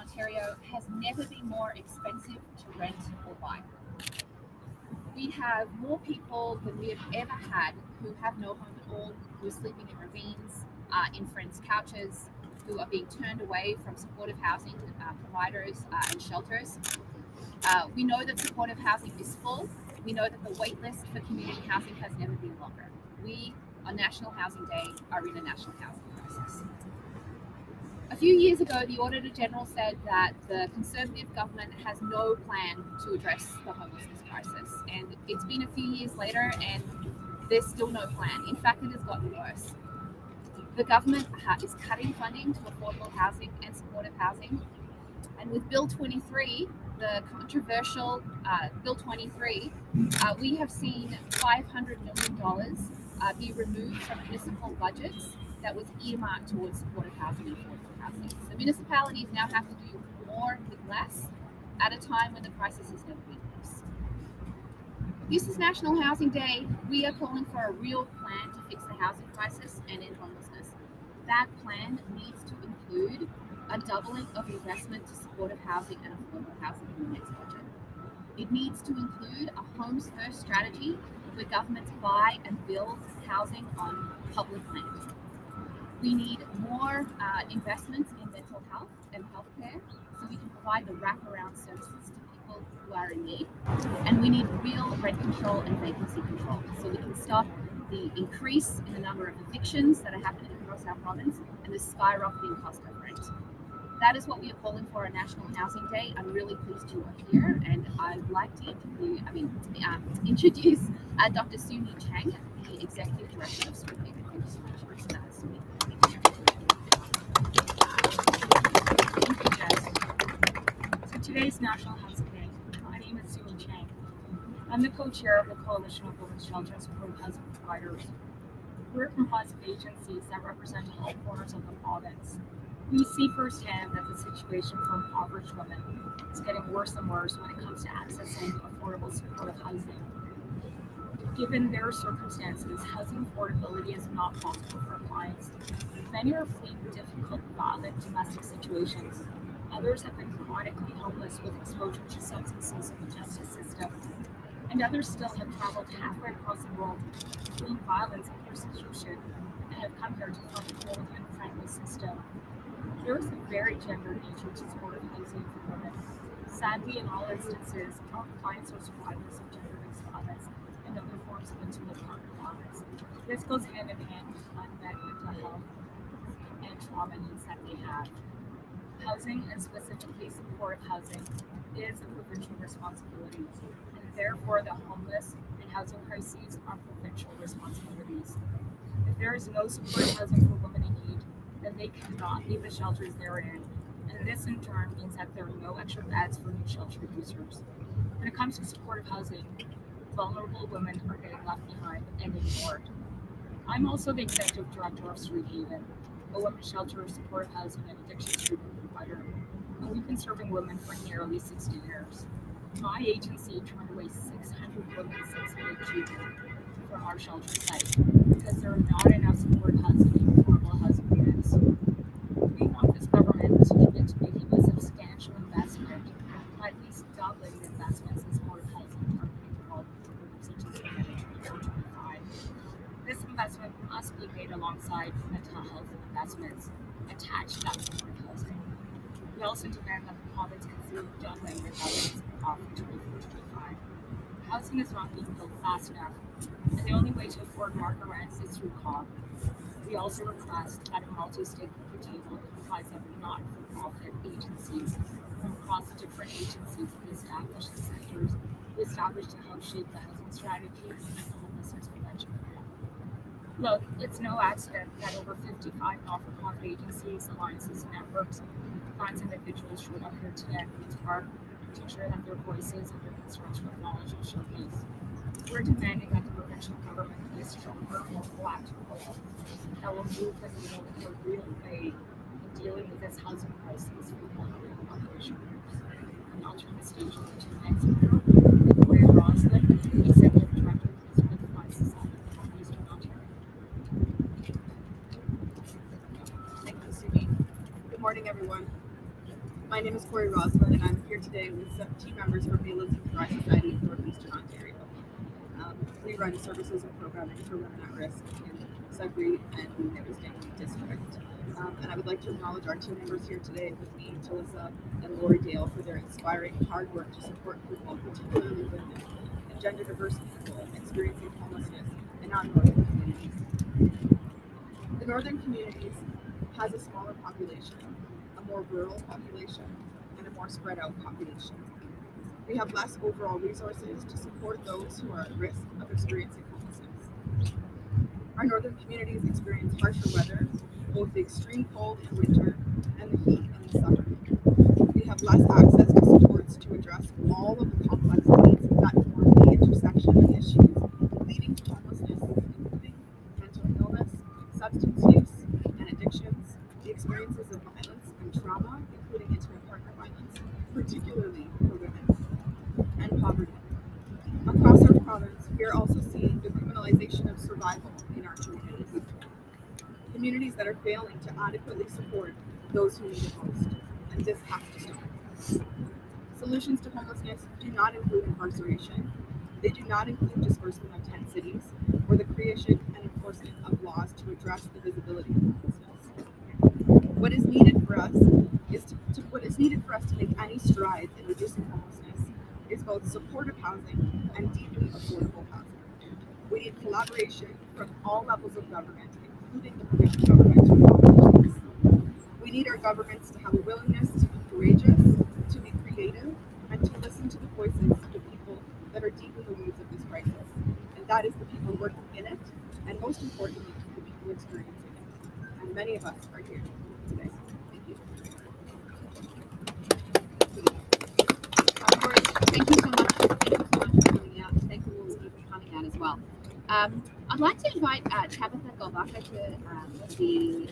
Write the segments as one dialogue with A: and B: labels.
A: Ontario has never been more expensive to rent or buy. We have more people than we have ever had who have no home at all, who are sleeping in ravines, in friends' couches, who are being turned away from supportive housing providers and shelters. We know that supportive housing is full. We know that the wait list for community housing has never been longer. We, on National Housing Day, are in a national housing crisis. A few years ago, the Auditor General said that the Conservative government has no plan to address the homelessness crisis. And it's been a few years later and there's still no plan. In fact, it has gotten worse. The government is cutting funding to affordable housing and supportive housing. And with Bill 23, the controversial Bill 23, we have seen $500 million be removed from municipal budgets that was earmarked towards supportive housing and affordable housing. So municipalities now have to do more with less at a time when the crisis has never been worse. This is National Housing Day. We are calling for a real plan to fix the housing crisis and end homelessness. That plan needs to include a doubling of investment to supportive housing and affordable housing in the next budget. It needs to include a homes first strategy where governments buy and build housing on public land. We need more investments in mental health and healthcare so we can provide the wraparound services to people who are in need. And we need real rent control and vacancy control so we can stop the increase in the number of evictions that are happening across our province and the skyrocketing cost of rent. That is what we are calling for on National Housing Day. I'm really pleased you are here, and I'd like to introduce Dr. Suni Chang, the Executive Director of Suni. Thank you so much, Suni.
B: Thank you, Jess. So today's National Housing Day. My name is Suni Chang. I'm the co-chair of the Coalition of Women's Shelter and Supportive Housing Providers. We're comprised of agencies that represent all corners of the province. We see firsthand that the situation for impoverished women is getting worse and worse when it comes to accessing affordable supportive housing. Given their circumstances, housing affordability is not possible for clients. Many are fleeing difficult, violent domestic situations. Others have been chronically homeless with exposure to substances in the justice system. And others still have traveled halfway across the world, fleeing violence and persecution, and have come here to find a cold and friendly system. There is a very gendered nature to supportive housing for women. Sadly, in all instances, our clients are survivors of gender-based violence and other forms of intimate partner violence. This goes hand in hand with unmet mental health and trauma needs that they have. Housing, and specifically supportive housing, is a provincial responsibility, and therefore the homeless and housing crises are provincial responsibilities. If there is no supportive housing for women in need, then they cannot leave the shelters they're in, and this in turn means that there are no extra beds for new shelter users. When it comes to supportive housing, vulnerable women are getting left behind and ignored. I'm also the executive director of Street Haven, a women's shelter, supportive housing, and addiction treatment provider, and we've been serving women for nearly 60 years. My agency turned away 600 women since mid-June from our shelter site because there are not enough supportive housing and affordable housing units. We want this government to commit to making a substantial investment, at least doubling the investments in supportive housing targeting vulnerable groups such as women in 2025. This investment must be made alongside mental health investments attached to that supportive housing. We also demand that the province consider doubling the housing off in 2025. Housing is not being built fast enough, and the only way to afford market rents is through COG. We also request that a multi-stakeholder table comprised of not-for-profit agencies from across different agencies in the established sectors be established to help shape the housing strategy and the homelessness prevention plan. Look, it's no accident that over 55 not-for-profit agencies, alliances, and networks finds individuals showed up here today at Queen's Park to ensure that their voices and their concerns were acknowledged and showcased. We're demanding that the provincial government play a stronger, more proactive role that will move the needle in a real way in dealing with this housing crisis for vulnerable population groups. And I'll turn the stage over to the next speaker, Victoria Roslin, Executive Director of the Defined Society of Eastern Ontario.
C: Thank you, Suni. Good morning, everyone. My name is Corey Roslin, and I'm here today with some team members from Baylands and Thrive Society of Northeastern Ontario. We run services and programming for women at risk in Sudbury and the Nipissing District. And I would like to acknowledge our team members here today with me, Talissa and Lori Dale, for their inspiring hard work to support people, particularly women and gender diverse people experiencing homelessness in our northern communities. The northern communities has a smaller population, a more rural population, and a more spread out population. We have less overall resources to support those who are at risk of experiencing homelessness. Our northern communities experience harsher weather, both the extreme cold in winter and the heat in the summer. We have less access to supports to address all of the complex needs that form the intersection of issues leading to homelessness, including mental illness, substance use, and addictions, the experiences of violence and trauma, including intimate partner violence, particularly for women, and poverty. Across our province, we are also seeing the criminalization of survival in our communities. Communities that are failing to adequately support those who need it most, and this has to stop. Solutions to homelessness do not include incarceration. They do not include disbursement of tent cities or the creation and enforcement of laws to address the visibility of homelessness. What is needed for us to make any strides in reducing homelessness is both supportive housing and deeply affordable housing. We need collaboration from all levels of government, including the provincial government, to accomplish this. We need our governments to have a willingness to be courageous, to be creative, and to listen to the voices of the people that are deep in the weeds of this crisis. And that is the people working in it, and most importantly, the people experiencing it. And many of us are here today. Thank you.
A: Of course, thank you so much. Thank you so much for coming out. Thank you for coming out as well. I'd like to invite Tabitha Golbaka to the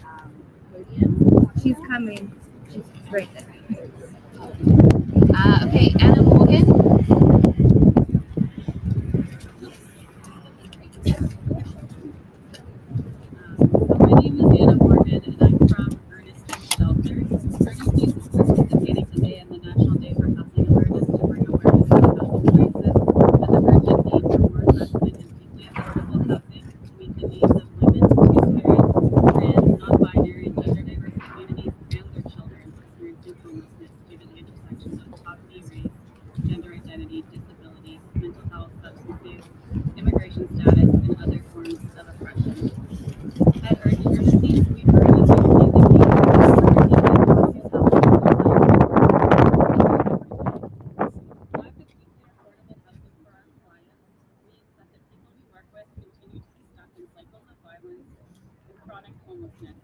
A: podium.
D: She's coming. She's right there.
A: Okay, Anna Morgan.
E: My name is Anna Morgan, and I'm from Ernestine Shelter. Ernestine is participating today in the National Day for Housing Awareness to bring awareness to the housing crisis and the urgent need for more investment in deeply affordable housing to meet the needs of women, two-spirit, trans, non-binary, and gender-diverse communities and their children experiencing homelessness due to the intersections of poverty, race, gender identity, disability, mental health, substance use, immigration status, and other forms of oppression. At Ernestine, we currently see the need affordable housing for our clients means that the people we work with continue to be stuck in cycles of violence and chronic homelessness.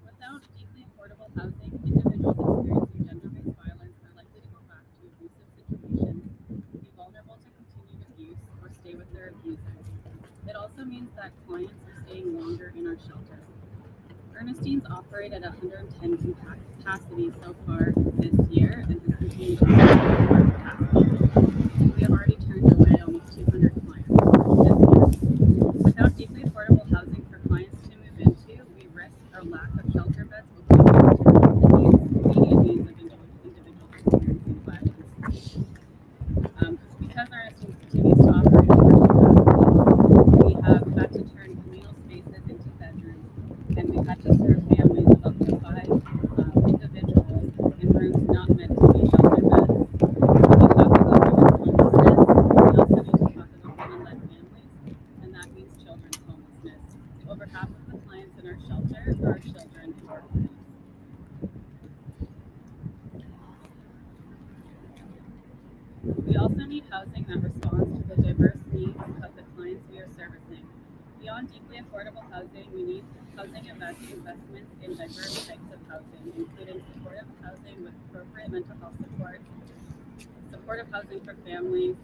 E: Without deeply affordable housing, individuals experiencing gender-based violence are likely to go back to abusive situations, be vulnerable to continued abuse, or stay with their abusers. It also means that clients are staying longer in our shelter. Ernestine's operate at 110 capacity so far this year and has continued to operate at capacity. We have already turned away almost 200 clients this year. Without deeply affordable housing for clients to move into, we risk our lack of shelter beds opening to the immediate needs of individuals experiencing violence. Because Ernestine continues to operate at capacity, we have had to turn communal spaces into bedrooms, and we've had to serve families of up to 5 individuals in rooms not meant to be shelter beds. When we talk about women's homelessness, we also need to talk about women-led families, and that means children's homelessness. Over half of the clients in our shelter are children and orphans. We also need housing that responds to the diverse needs of the clients we are servicing. Beyond deeply affordable housing, we need housing investments in diverse types of housing, including supportive housing with appropriate mental health support, supportive housing for families,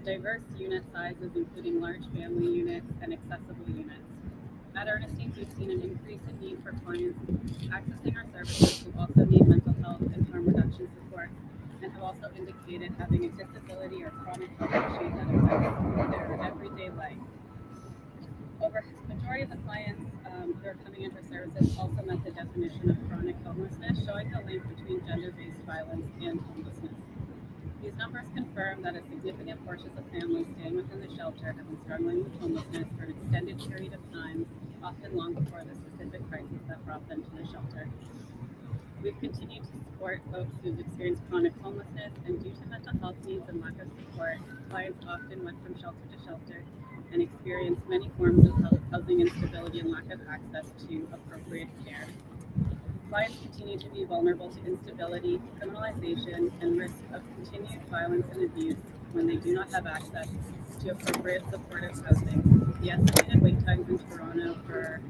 E: diverse unit sizes, including large family units and accessible units. At Ernestine, we've seen an increase in need for clients accessing our services who also need mental health and harm reduction support, and have also indicated having a disability or chronic health issue that affects their everyday life. Over majority of the clients who are coming into services also met the definition of chronic homelessness, showing the link between gender-based violence and homelessness. These numbers confirm that a significant portion of families staying within the shelter have been struggling with homelessness for an extended period of time, often long before the specific crisis that brought them to the shelter. We've continued to support folks who've experienced chronic homelessness, and due to mental health needs and lack of support, clients often went from shelter to shelter and experienced many forms of housing instability and lack of access to appropriate care. Clients continue to be vulnerable to instability, criminalization, and risk of continued violence and abuse when they do not have access to appropriate supportive housing. The estimated wait times in Toronto for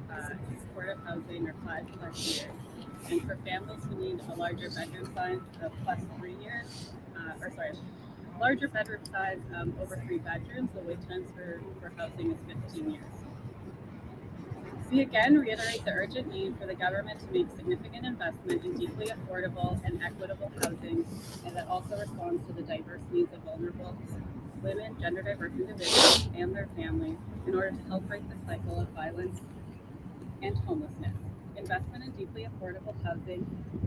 E: supportive housing are 5+ years. And for families who need a larger bedroom size of +3 years, larger bedroom size over 3 bedrooms, the wait times for housing is 15 years. We again reiterate the urgent need for the government to make significant investment in deeply affordable and equitable housing, and that also responds to the diverse needs of vulnerable women, gender diverse individuals, and their families in order to help break the cycle of violence and homelessness. Investment in deeply affordable housing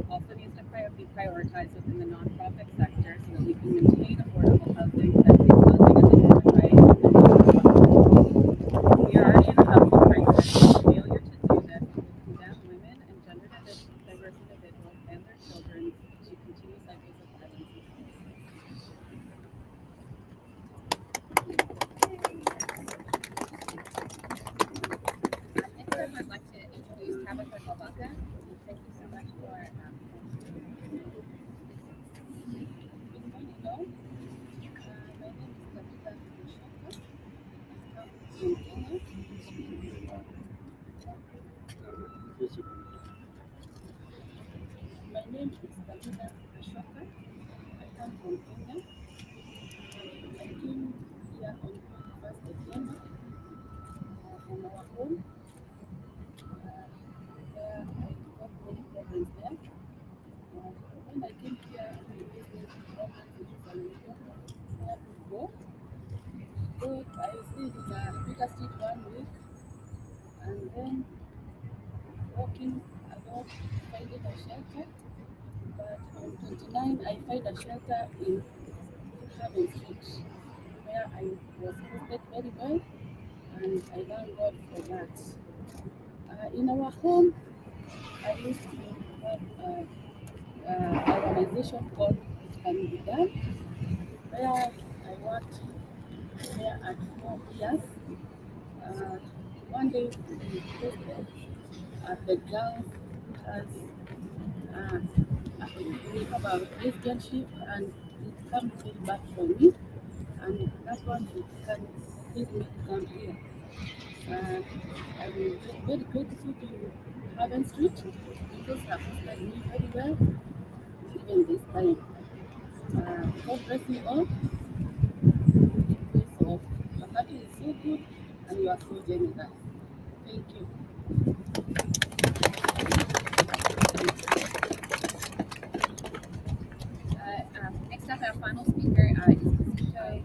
E: also needs to be prioritized within the nonprofit sector so that we can maintain affordable housing that makes housing a human right. We are already in a housing crisis. Failure to do this will condemn women and gender diverse individuals and their children to continue cycles of violence and homelessness.
A: Next up, I'd like to introduce Tabitha Kalbaka. Thank you so much for
F: My name is Tabitha Ashoka. I come from Kenya. I came here on 1st December from our home, where I got many problems there. When I came here, I faced many problems with family where to go. So I stayed in the Bigger Street 1 week, and then walking about finding a shelter. But on 29, I find a shelter in Haven Street, where I was hosted very well, and I thank God for that. In our home, I used to have an organization called It Can Be Done, where I worked there at 4 years. One day we hosted the girls as we have a relationship, and it comes feedback from me, and that's one it can please me to come here. I'm very grateful to Haven Street because have hosted me very well, even this time. God bless you all. So, your party is so good and you are so generous. Thank you.
A: next up, our final speaker is Kizito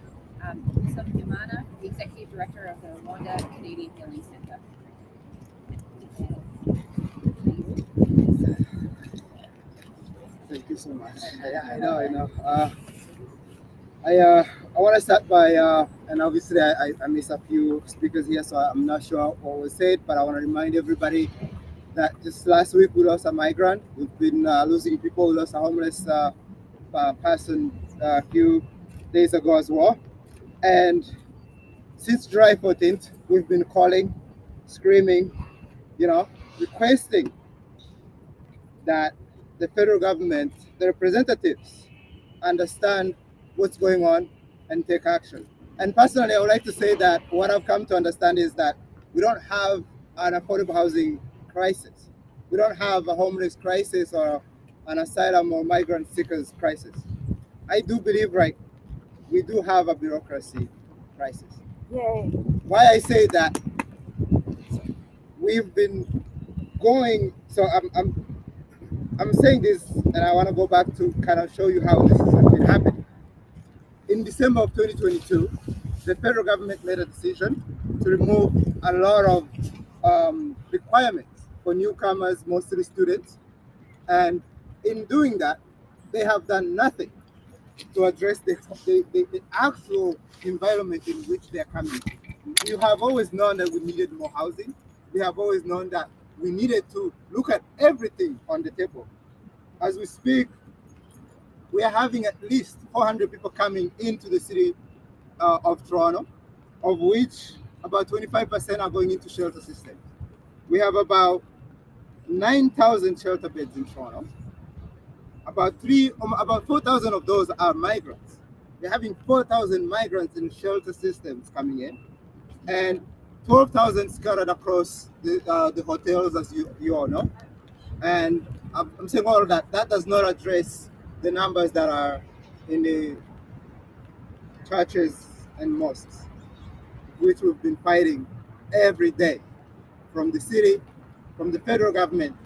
A: Subhumana, the Executive Director of the Rwanda Canadian Healing Center.
G: Thank you so much. I know. I want to start by, and obviously I miss a few speakers here, so I'm not sure what was said, but I want to remind everybody that just last week we lost a migrant. We've been losing people. We lost a homeless person a few days ago as well. And since July 14th, we've been calling, screaming, requesting that the federal government, the representatives, understand what's going on and take action. And personally, I would like to say that what I've come to understand is that we don't have an affordable housing crisis. We don't have a homeless crisis or an asylum or migrant seekers crisis. I do believe, right, we do have a bureaucracy crisis.
D: Yay.
G: Why I say that, we've been going, so I'm saying this, and I want to go back to kind of show you how this has been happening. In December of 2022, the federal government made a decision to remove a lot of requirements for newcomers, mostly students. And in doing that, they have done nothing to address the actual environment in which they're coming. We have always known that we needed more housing. We have always known that we needed to look at everything on the table. As we speak, we are having at least 400 people coming into the city of Toronto, of which about 25% are going into shelter systems. We have about 9,000 shelter beds in Toronto. About 4,000 of those are migrants. We're having 4,000 migrants in shelter systems coming in, and 12,000 scattered across the hotels, as you all know. And I'm saying all of that. That does not address the numbers that are in the churches and mosques, which we've been fighting every day from the city, from the federal government,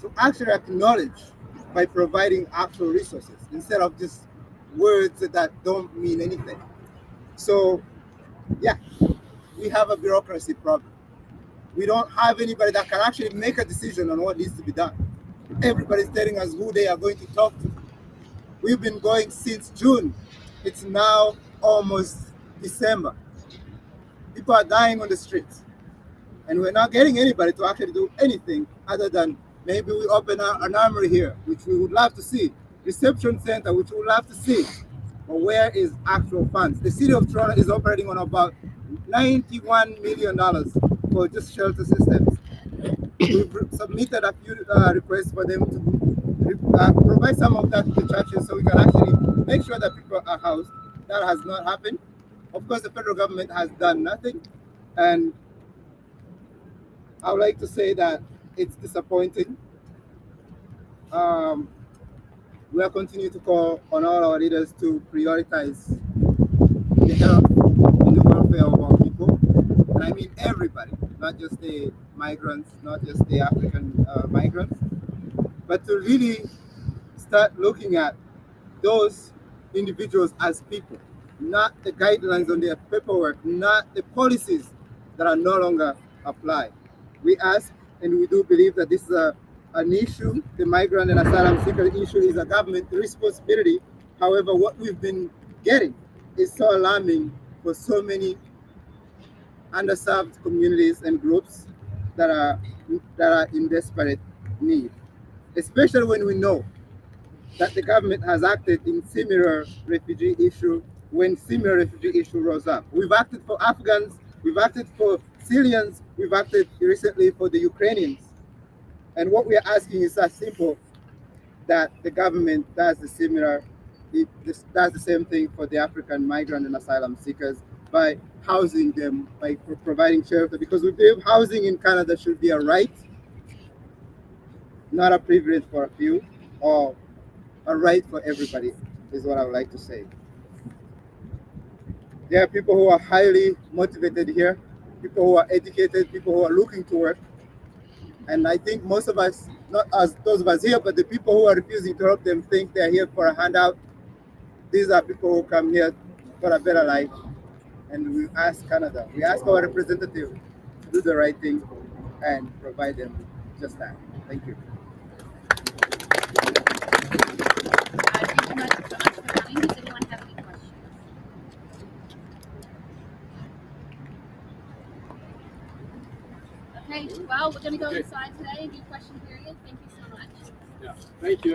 G: to actually acknowledge by providing actual resources instead of just words that don't mean anything. So, yeah, we have a bureaucracy problem. We don't have anybody that can actually make a decision on what needs to be done. Everybody's telling us who they are going to talk to. We've been going since June. It's now almost December. People are dying on the streets, and we're not getting anybody to actually do anything other than maybe we open an armory here, which we would love to see, reception center, which we would love to see. But where is actual funds? The city of Toronto is operating on about $91 million for just shelter systems. We've submitted a few requests for them to provide some of that to the churches so we can actually make sure that people are housed. That has not happened. Of course, the federal government has done nothing. And I would like to say that it's disappointing. Um, we are continuing to call on all our leaders to prioritize the health and the welfare of our people. And I mean everybody, not just the migrants, not just the African migrants, but to really start looking at those individuals as people, not the guidelines on their paperwork, not the policies that are no longer applied. We ask, and we do believe that this is an issue, the migrant and asylum seeker issue is a government responsibility. However, what we've been getting is so alarming for so many underserved communities and groups that are in desperate need, especially when we know that the government has acted in similar refugee issue when similar refugee issue rose up. We've acted for Afghans, we've acted for Syrians, we've acted recently for the Ukrainians. And what we are asking is as simple that the government does does the same thing for the African migrant and asylum seekers by housing them, by providing shelter, because we believe housing in Canada should be a right, not a privilege for a few, or a right for everybody, is what I would like to say. There are people who are highly motivated here, people who are educated, people who are looking to work. And I think most of us, not as those of us here, but the people who are refusing to help them think they're here for a handout. These are people who come here for a better life. And we ask Canada, we ask our representative to do the right thing and provide them just that. Thank you.
A: Thank you so much for coming. Does anyone have any questions? Okay, well, we're going to go inside today and do question period. Thank you so much.
H: Yeah, thank you.